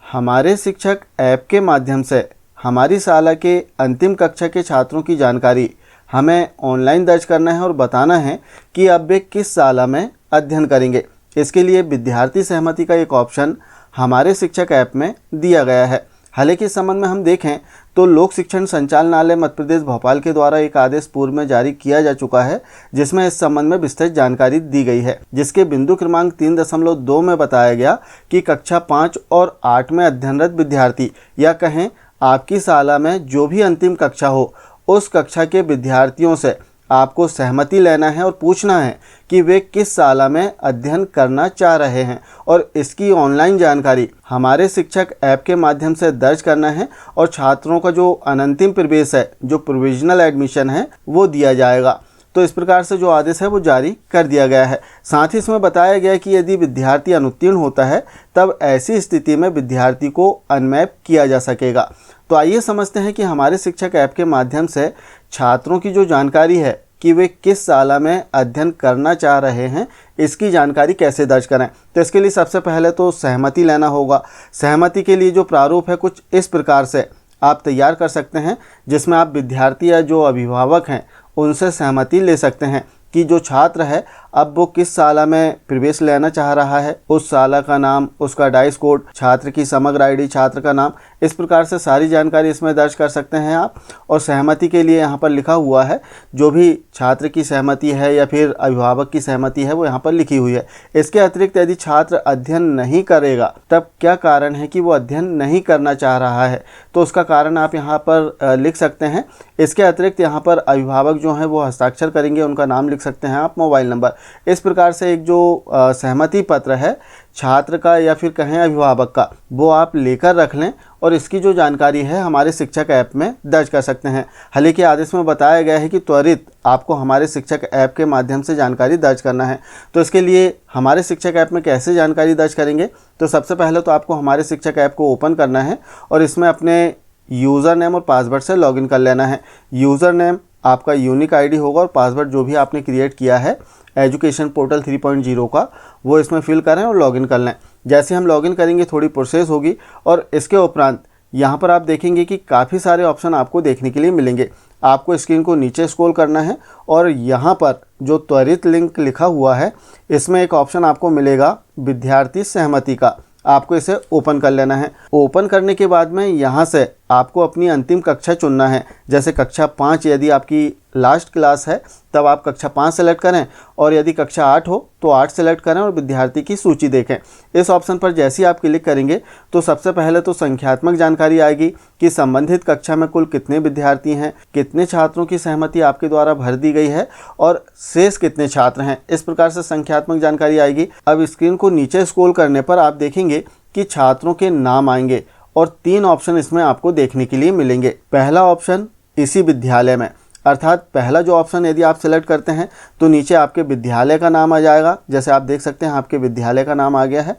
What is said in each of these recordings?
हमारे शिक्षक ऐप के माध्यम से हमारी शाला के अंतिम कक्षा के छात्रों की जानकारी हमें ऑनलाइन दर्ज करना है और बताना है कि अब वे किस शाला में अध्ययन करेंगे। इसके लिए विद्यार्थी सहमति का एक ऑप्शन हमारे शिक्षक ऐप में दिया गया है। हालांकि इस संबंध में हम देखें तो लोक शिक्षण संचालनालय मध्य प्रदेश भोपाल के द्वारा एक आदेश पूर्व में जारी किया जा चुका है, जिसमें इस संबंध में विस्तृत जानकारी दी गई है, जिसके बिंदु क्रमांक 3.2 में बताया गया कि कक्षा 5 और 8 में अध्ययनरत विद्यार्थी या कहें आपकी शाला में जो भी अंतिम कक्षा हो, उस कक्षा के विद्यार्थियों से आपको सहमति लेना है और पूछना है कि वे किस शाला में अध्ययन करना चाह रहे हैं और इसकी ऑनलाइन जानकारी हमारे शिक्षक ऐप के माध्यम से दर्ज करना है और छात्रों का जो अनंतिम प्रवेश है, जो प्रोविजनल एडमिशन है, वो दिया जाएगा। तो इस प्रकार से जो आदेश है वो जारी कर दिया गया है। साथ ही इसमें बताया गया है कि यदि विद्यार्थी अनुत्तीर्ण होता है तब ऐसी स्थिति में विद्यार्थी को अनमैप किया जा सकेगा। तो आइए समझते हैं कि हमारे शिक्षक ऐप के माध्यम से छात्रों की जो जानकारी है कि वे किस शाला में अध्ययन करना चाह रहे हैं, इसकी जानकारी कैसे दर्ज करें। तो इसके लिए सबसे पहले तो सहमति लेना होगा। सहमति के लिए जो प्रारूप है कुछ इस प्रकार से आप तैयार कर सकते हैं, जिसमें आप विद्यार्थी या जो अभिभावक हैं उनसे सहमति ले सकते हैं कि जो छात्र है अब वो किस शाला में प्रवेश लेना चाह रहा है, उस शाला का नाम, उसका डाइस कोड, छात्र की समग्र आईडी, छात्र का नाम, इस प्रकार से सारी जानकारी इसमें दर्ज कर सकते हैं आप। और सहमति के लिए यहाँ पर लिखा हुआ है, जो भी छात्र की सहमति है या फिर अभिभावक की सहमति है वो यहाँ पर लिखी हुई है। इसके अतिरिक्त यदि छात्र अध्ययन नहीं करेगा तब क्या कारण है कि वो अध्ययन नहीं करना चाह रहा है, तो उसका कारण आप यहाँ पर लिख सकते हैं। इसके अतिरिक्त यहाँ पर अभिभावक जो हैं वो हस्ताक्षर करेंगे, उनका नाम लिख सकते हैं आप, मोबाइल नंबर। इस प्रकार से एक जो सहमति पत्र है छात्र का या फिर कहें अभिभावक का, वो आप लेकर रख लें और इसकी जो जानकारी है हमारे शिक्षक ऐप में दर्ज कर सकते हैं। हालांकि आदेश में बताया गया है कि त्वरित आपको हमारे शिक्षक ऐप के माध्यम से जानकारी दर्ज करना है। तो इसके लिए हमारे शिक्षक ऐप में कैसे जानकारी दर्ज करेंगे, तो सबसे पहले तो आपको हमारे शिक्षक ऐप को ओपन करना है और इसमें अपने यूज़र नेम और पासवर्ड से लॉगिन कर लेना है। यूज़र नेम आपका यूनिक आईडी होगा और पासवर्ड जो भी आपने क्रिएट किया है एजुकेशन पोर्टल 3.0 का, वो इसमें फिल करें और लॉगिन कर लें। जैसे हम लॉगिन करेंगे थोड़ी प्रोसेस होगी और इसके उपरांत यहाँ पर आप देखेंगे कि काफ़ी सारे ऑप्शन आपको देखने के लिए मिलेंगे। आपको स्क्रीन को नीचे स्क्रॉल करना है और यहाँ पर जो त्वरित लिंक लिखा हुआ है इसमें एक ऑप्शन आपको मिलेगा विद्यार्थी सहमति का, आपको इसे ओपन कर लेना है। ओपन करने के बाद में यहाँ से आपको अपनी अंतिम कक्षा चुनना है। जैसे कक्षा 5 यदि आपकी लास्ट क्लास है तब आप कक्षा 5 सेलेक्ट करें और यदि कक्षा 8 हो तो 8 सेलेक्ट करें और विद्यार्थी की सूची देखें। इस ऑप्शन पर जैसे ही आप क्लिक करेंगे तो सबसे पहले तो संख्यात्मक जानकारी आएगी कि संबंधित कक्षा में कुल कितने विद्यार्थी हैं, कितने छात्रों की सहमति आपके द्वारा भर दी गई है और शेष कितने छात्र हैं। इस प्रकार से संख्यात्मक जानकारी आएगी। अब स्क्रीन को नीचे स्क्रॉल करने पर आप देखेंगे कि छात्रों के नाम आएंगे और 3 ऑप्शन इसमें आपको देखने के लिए मिलेंगे। पहला ऑप्शन इसी विद्यालय में, अर्थात पहला जो ऑप्शन यदि आप सेलेक्ट करते हैं तो नीचे आपके विद्यालय का नाम आ जाएगा। जैसे आप देख सकते हैं आपके विद्यालय का नाम आ गया है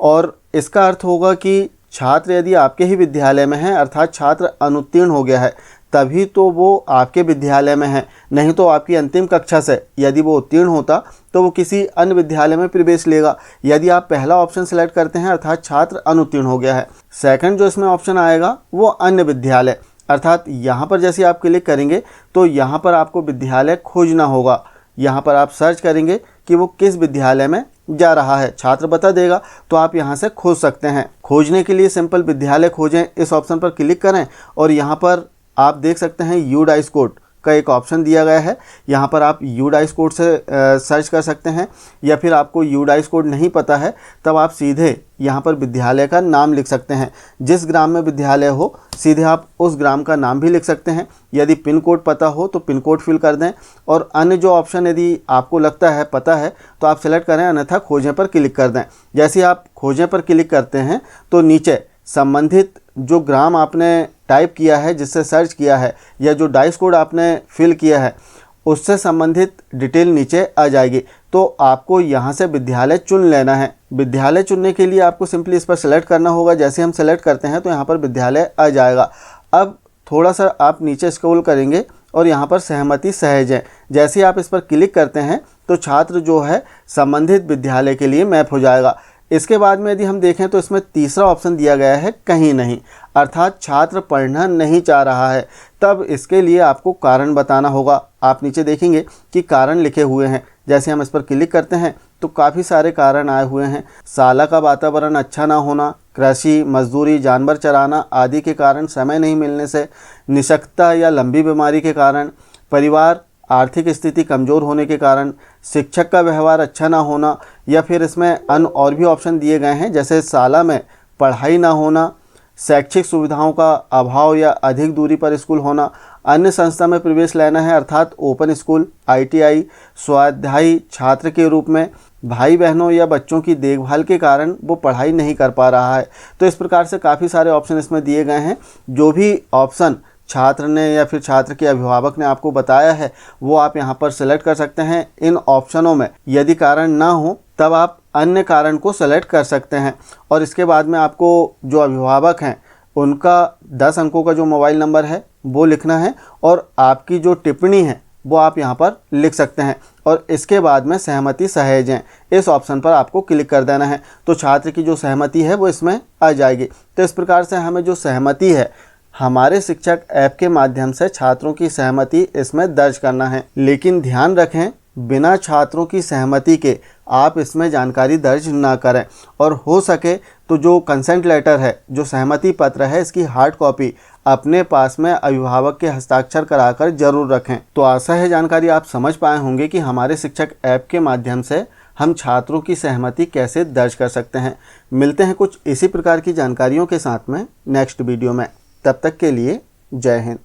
और इसका अर्थ होगा कि छात्र यदि आपके ही विद्यालय में है, अर्थात छात्र अनुत्तीर्ण हो गया है, तभी तो वो आपके विद्यालय में है। नहीं तो आपकी अंतिम कक्षा से यदि वो उत्तीर्ण होता तो वो किसी अन्य विद्यालय में प्रवेश लेगा। यदि आप पहला ऑप्शन सेलेक्ट करते हैं अर्थात छात्र अनुत्तीर्ण हो गया है। सेकंड जो इसमें ऑप्शन आएगा वो अन्य विद्यालय, अर्थात यहाँ पर जैसे आप क्लिक करेंगे तो यहाँ पर आपको विद्यालय खोजना होगा। यहाँ पर आप सर्च करेंगे कि वो किस विद्यालय में जा रहा है, छात्र बता देगा, तो आप यहाँ से खोज सकते हैं। खोजने के लिए सिंपल विद्यालय खोजें इस ऑप्शन पर क्लिक करें और यहाँ पर आप देख सकते हैं यू डाइस कोड का एक ऑप्शन दिया गया है। यहाँ पर आप यू डाइस कोड से सर्च कर सकते हैं या फिर आपको यू डाइस कोड नहीं पता है तब आप सीधे यहाँ पर विद्यालय का नाम लिख सकते हैं। जिस ग्राम में विद्यालय हो सीधे आप उस ग्राम का नाम भी लिख सकते हैं। यदि पिन कोड पता हो तो पिन कोड फिल कर दें और अन्य जो ऑप्शन यदि आपको लगता है पता है तो आप सेलेक्ट करें, अन्यथा खोजें पर क्लिक कर दें। जैसे आप खोजें पर क्लिक करते हैं तो नीचे संबंधित जो ग्राम आपने टाइप किया है, जिससे सर्च किया है, या जो डाइस कोड आपने फिल किया है उससे संबंधित डिटेल नीचे आ जाएगी। तो आपको यहाँ से विद्यालय चुन लेना है। विद्यालय चुनने के लिए आपको सिंपली इस पर सेलेक्ट करना होगा। जैसे हम सेलेक्ट करते हैं तो यहाँ पर विद्यालय आ जाएगा। अब थोड़ा सा आप नीचे स्क्रॉल करेंगे और यहाँ पर सहमति सहज है, जैसे आप इस पर क्लिक करते हैं तो छात्र जो है संबंधित विद्यालय के लिए मैप हो जाएगा। इसके बाद में यदि हम देखें तो इसमें तीसरा ऑप्शन दिया गया है कहीं नहीं, अर्थात छात्र पढ़ना नहीं चाह रहा है। तब इसके लिए आपको कारण बताना होगा। आप नीचे देखेंगे कि कारण लिखे हुए हैं। जैसे हम इस पर क्लिक करते हैं तो काफ़ी सारे कारण आए हुए हैं। शाला का वातावरण अच्छा ना होना, कृषि, मजदूरी, जानवर चराना आदि के कारण, समय नहीं मिलने से, निशक्तता या लंबी बीमारी के कारण, परिवार आर्थिक स्थिति कमज़ोर होने के कारण, शिक्षक का व्यवहार अच्छा ना होना, या फिर इसमें अन्य और भी ऑप्शन दिए गए हैं जैसे शाला में पढ़ाई ना होना, शैक्षिक सुविधाओं का अभाव या अधिक दूरी पर स्कूल होना, अन्य संस्था में प्रवेश लेना है अर्थात ओपन स्कूल, ITI, स्वाध्यायी छात्र के रूप में, भाई बहनों या बच्चों की देखभाल के कारण वो पढ़ाई नहीं कर पा रहा है। तो इस प्रकार से काफ़ी सारे ऑप्शन इसमें दिए गए हैं। जो भी ऑप्शन छात्र ने या फिर छात्र के अभिभावक ने आपको बताया है वो आप यहाँ पर सिलेक्ट कर सकते हैं। इन ऑप्शनों में यदि कारण ना हो तब आप अन्य कारण को सेलेक्ट कर सकते हैं। और इसके बाद में आपको जो अभिभावक हैं उनका 10 अंकों का जो मोबाइल नंबर है वो लिखना है और आपकी जो टिप्पणी है वो आप यहाँ पर लिख सकते हैं। और इसके बाद में सहमति सहेजें, इस ऑप्शन पर आपको क्लिक कर देना है। तो छात्र की जो सहमति है वो इसमें आ जाएगी। तो इस प्रकार से हमें जो सहमति है हमारे शिक्षक ऐप के माध्यम से छात्रों की सहमति इसमें दर्ज करना है। लेकिन ध्यान रखें, बिना छात्रों की सहमति के आप इसमें जानकारी दर्ज ना करें। और हो सके तो जो कंसेंट लेटर है, जो सहमति पत्र है, इसकी हार्ड कॉपी अपने पास में अभिभावक के हस्ताक्षर कराकर जरूर रखें। तो आशा है जानकारी आप समझ पाए होंगे कि हमारे शिक्षक ऐप के माध्यम से हम छात्रों की सहमति कैसे दर्ज कर सकते हैं। मिलते हैं कुछ इसी प्रकार की जानकारियों के साथ में नेक्स्ट वीडियो में। तब तक के लिए जय हिंद।